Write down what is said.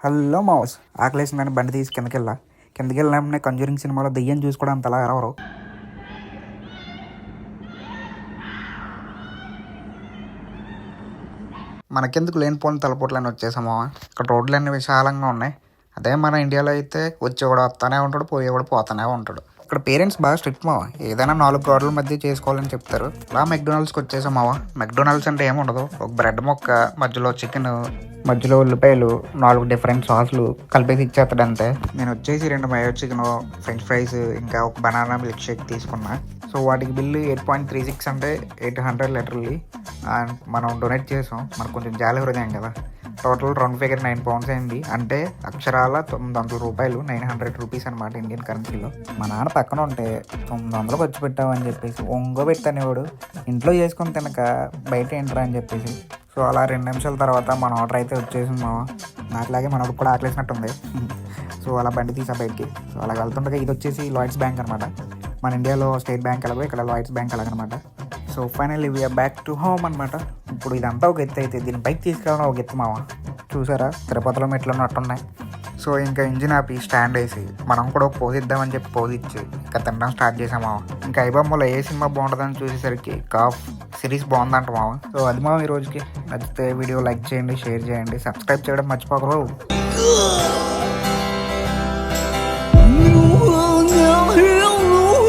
Hello మావస్, ఆకలేసిందని బండి తీసి కిందకి వెళ్ళినప్పుడే కంజూరింగ్ సినిమాలో దెయ్యం చూసుకోవడం అంతలా ఎవరు మనకెందుకు లేనిపోని తలపోట్లని వచ్చేసామా. ఇక్కడ రోడ్లన్నీ విశాలంగా ఉన్నాయి. అదే మన ఇండియాలో అయితే వచ్చేవాడు వస్తానే ఉంటాడు, పోయేవాడు పోతానే ఉంటాడు. ఇక్కడ పేరెంట్స్ బాగా స్ట్రిక్ట్ మావా. ఏదైనా 4 గోడల మధ్య చేసుకోవాలని చెప్తారు. అలా మెక్డొనాల్డ్స్కి వచ్చేసాం మావా. మెక్డొనాల్డ్స్ అంటే ఏముండదు, ఒక బ్రెడ్ ముక్క, మధ్యలో చికెన్, మధ్యలో ఉల్లిపాయలు, 4 డిఫరెంట్ సాసులు కలిపేసి ఇచ్చేస్తాడు అంతే. నేను వచ్చేసి 2 మయో చికెన్, ఫ్రెంచ్ ఫ్రైస్, ఇంకా ఒక బనానా మిల్క్ షేక్ తీసుకున్నా. సో వాటికి బిల్లు 8.36 అంటే 800 లీటర్లీ. అండ్ మనం డొనేట్ చేసాం, మనకు కొంచెం జాలి హృదయం కదా. టోటల్ రౌండ్ ఫిగర్ 9 పౌండ్స్ అయింది, అంటే అక్షరాల 900 రూపాయలు, 900 రూపీస్ అనమాట ఇండియన్ కరెన్సీలో. మా నాన్న పక్కన ఉంటే 900 ఖర్చు పెట్టామని చెప్పేసి పెట్టానేవాడు. ఇంట్లో చేసుకొని తినక బయట ఏంటరా అని చెప్పేసి. సో అలా 2 నిమిషాల తర్వాత మన ఆర్డర్ అయితే వచ్చేసింది మావా. నాకులాగే మనకు కూడా ఆకలేసినట్టుంది. సో అలా బండి తీసా బయటికి. సో అలా వెళ్తుండగా ఇది వచ్చేసి లాయిడ్స్ బ్యాంక్ అనమాట. మన ఇండియాలో స్టేట్ బ్యాంక్ ఎలాగో ఇక్కడ లాయిడ్స్ బ్యాంక్ అలాగనమాట. So finally we are back to home అనమాట. ఇప్పుడు ఇదంతా ఒక ఎత్తు అయితే దీని బైక్ తీసుకెళ్ళడం ఒక ఎత్తు మావా. చూసారా తిరుపతిలో మెట్లు ఉన్నట్టున్నాయి. సో ఇంకా ఇంజిన్ ఆపి స్టాండ్ వేసి మనం కూడా పోజ్ ఇద్దామని చెప్పి పోజ్ ఇచ్చి ఇంకా తినడం స్టార్ట్ చేసాం మావా. ఇంకా ఐబొమ్మలో ఏ సినిమా బాగుంటుందని చూసేసరికి కాఫ్ సిరీస్ బాగుందంట మావా. సో అది మావా ఈ రోజుకి. నచ్చితే వీడియో లైక్ చేయండి, షేర్ చేయండి, సబ్స్క్రైబ్ చేయడం మర్చిపోకరు.